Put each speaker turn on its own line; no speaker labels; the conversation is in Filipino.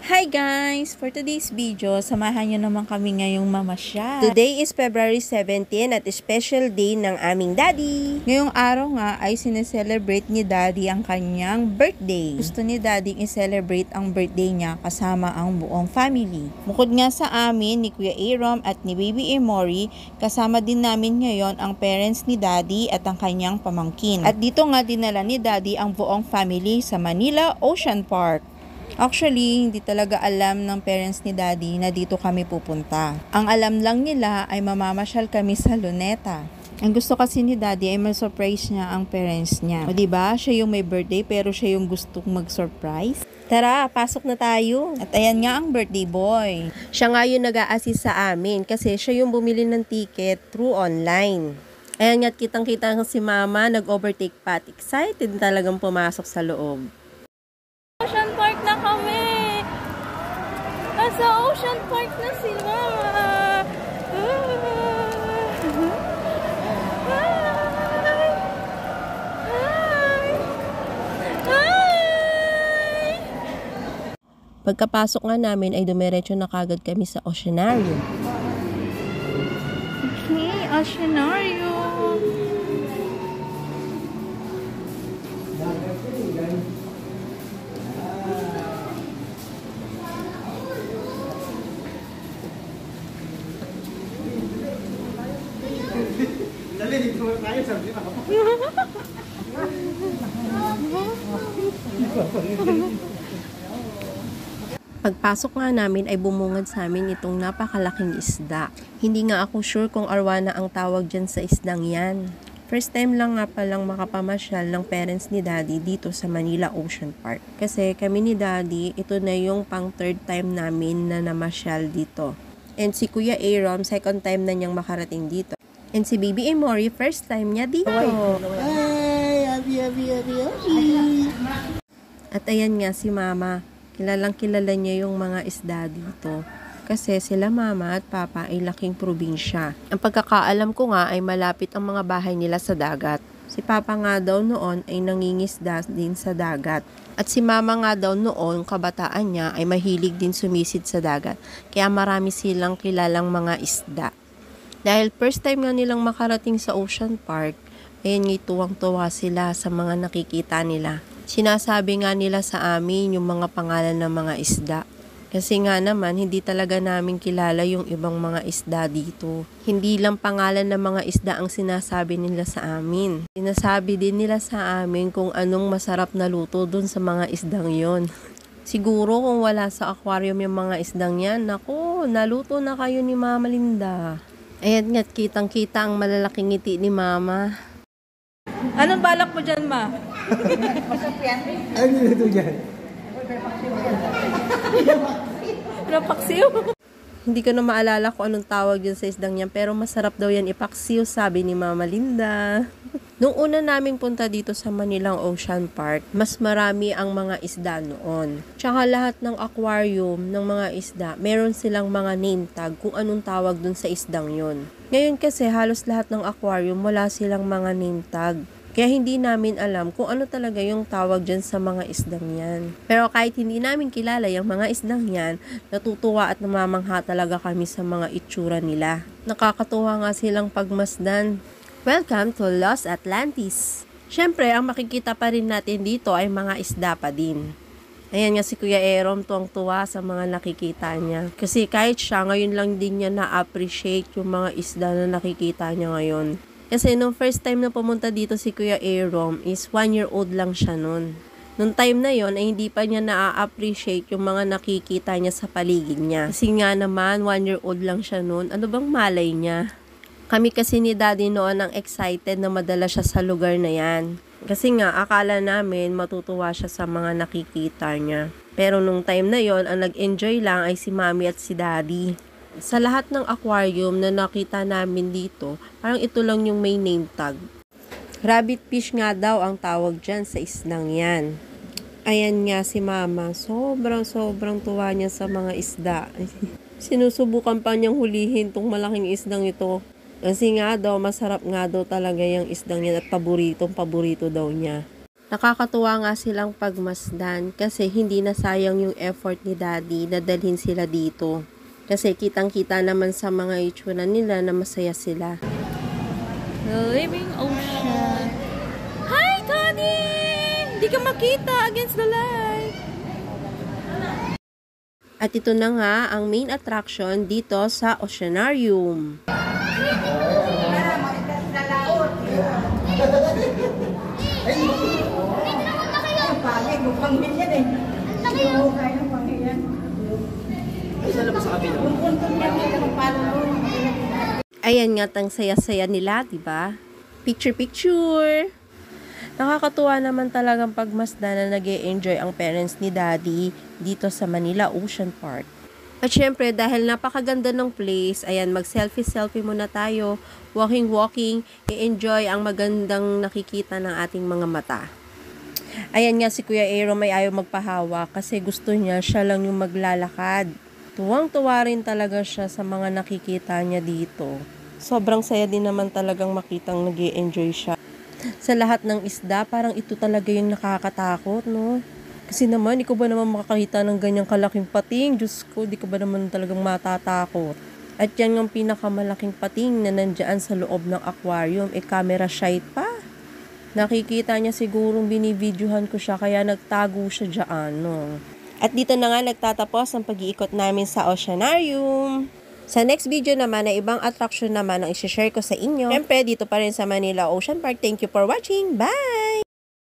Hi guys! For today's video, samahan nyo naman kami ngayong mamasyal. Today is February 17 at special day ng aming daddy. Ngayong araw nga ay sineselebrate ni daddy ang kanyang birthday. Gusto ni daddy i-celebrate ang birthday niya kasama ang buong family. Bukod nga sa amin ni Kuya Aaron at ni Baby Emory, kasama din namin ngayon ang parents ni daddy at ang kanyang pamangkin. At dito nga dinala ni daddy ang buong family sa Manila Ocean Park. Actually, hindi talaga alam ng parents ni daddy na dito kami pupunta. Ang alam lang nila ay mamamasyal kami sa Luneta. Ang gusto kasi ni daddy ay ma-surprise niya ang parents niya. O diba, siya yung may birthday pero siya yung gustong mag-surprise. Tara, pasok na tayo. At ayan nga ang birthday boy. Siya nga yung nag-a-assist sa amin kasi siya yung bumili ng ticket through online. Ayan nga, kitang-kita si mama, nag-overtake pa at excited talagang pumasok sa loob. Ocean Park na kami! Nasa Ocean Park na sila! Pagkapasok nga namin ay dumiretso na kagad kami sa Oceanarium. Okay, Oceanarium! Pagpasok nga namin ay bumungad sa amin itong napakalaking isda. Hindi nga ako sure kung arwana ang tawag dyan sa isdang yan. First time lang nga palang makapamasyal ng parents ni daddy dito sa Manila Ocean Park. Kasi kami ni daddy, ito na yung pang third time namin na namasyal dito. And si Kuya Aaron, second time na niyang makarating dito. And si Baby Emory, first time niya dito.
Ay, abi.
At ayan nga si Mama. Kilalang kilala niya yung mga isda dito. Kasi sila Mama at Papa ay laking probinsya. Ang pagkakaalam ko nga ay malapit ang mga bahay nila sa dagat. Si Papa nga daw noon ay nangingisda din sa dagat. At si Mama nga daw noon, kabataan niya, ay mahilig din sumisid sa dagat. Kaya marami silang kilalang mga isda. Dahil first time nga nilang makarating sa Ocean Park, ayun nga tuwang-tuwa sila sa mga nakikita nila. Sinasabi nga nila sa amin yung mga pangalan ng mga isda. Kasi nga naman, hindi talaga namin kilala yung ibang mga isda dito. Hindi lang pangalan ng mga isda ang sinasabi nila sa amin. Sinasabi din nila sa amin kung anong masarap na luto dun sa mga isdang yon. Siguro kung wala sa aquarium yung mga isdang yan, naku, naluto na kayo ni Mama Linda. Ayan nga, kitang-kita ang malalaking ngiti ni Mama. Anong balak mo dyan, Ma?
Ano ito dyan?
Napaksiw. Hindi ko na maalala kung anong tawag yun sa isdang yan, pero masarap daw yan ipaksiw, sabi ni Mama Linda. Nung una naming punta dito sa Manilang Ocean Park, mas marami ang mga isda noon. Tsaka lahat ng aquarium ng mga isda, meron silang mga name tag kung anong tawag dun sa isdang yon. Ngayon kasi halos lahat ng aquarium wala silang mga name tag. Kaya hindi namin alam kung ano talaga yung tawag dyan sa mga isdang yan. Pero kahit hindi namin kilala yung mga isdang yan, natutuwa at namamangha talaga kami sa mga itsura nila. Nakakatuwa nga silang pagmasdan. Welcome to Los Atlantis. Siyempre, ang makikita pa rin natin dito ay mga isda pa din. Ayan nga si Kuya Aaron, tuwang-tuwa sa mga nakikita niya. Kasi kahit siya, ngayon lang din niya na-appreciate yung mga isda na nakikita niya ngayon. Kasi nung first time na pumunta dito si Kuya Aaron is 1-year-old lang siya nun. Nung time na yon ay hindi pa niya na-appreciate yung mga nakikita niya sa paligid niya. Kasi nga naman 1-year-old lang siya nun, ano bang malay niya? Kami kasi ni daddy noon ang excited na madala siya sa lugar na yan. Kasi nga akala namin matutuwa siya sa mga nakikita niya. Pero nung time na yon ang nag-enjoy lang ay si mami at si daddy. Sa lahat ng aquarium na nakita namin dito, parang ito lang yung may name tag. Rabbit fish nga daw ang tawag dyan sa isdang yan. Ayan nga si Mama, sobrang tuwa niya sa mga isda. Sinusubukan pa niyang hulihin tong malaking isdang ito. Kasi nga daw, masarap nga daw talaga yung isdang yan at paborito daw niya. Nakakatuwa nga silang pagmasdan kasi hindi na sayang yung effort ni Daddy na dalhin sila dito. Kasi kitang-kita naman sa mga itsura nila na masaya sila.
The living ocean. Hi, Tony! Hindi ka makita against the light.
At ito na nga ang main attraction dito sa Oceanarium. Ayan nga, tang saya-saya nila, diba? Picture-picture! Nakakatuwa naman talagang pagmasdan na nag-e-enjoy ang parents ni Daddy dito sa Manila Ocean Park. At syempre, dahil napakaganda ng place, ayan, mag-selfie-selfie muna tayo, walking-walking, i-enjoy ang magandang nakikita ng ating mga mata. Ayan nga, si Kuya Aero may ayaw magpahawa kasi gusto niya siya lang yung maglalakad. Tuwang-tuwa rin talaga siya sa mga nakikita niya dito. Sobrang saya din naman talagang makitang nag-e-enjoy siya. Sa lahat ng isda, parang ito talaga yung nakakatakot, no? Kasi naman, ikaw ba naman makakita ng ganyang kalaking pating? Diyos ko, di ka ba naman talagang matatakot? At yan yung pinakamalaking pating na nandyan sa loob ng aquarium, camera shy pa. Nakikita niya sigurong binivideohan ko siya, kaya nagtago siya dyan, no? At dito na nga nagtatapos ang pag-iikot namin sa Oceanarium. Sa next video naman na ibang attraction naman ang isi-share ko sa inyo. Siyempre, dito pa rin sa Manila Ocean Park. Thank you for watching. Bye!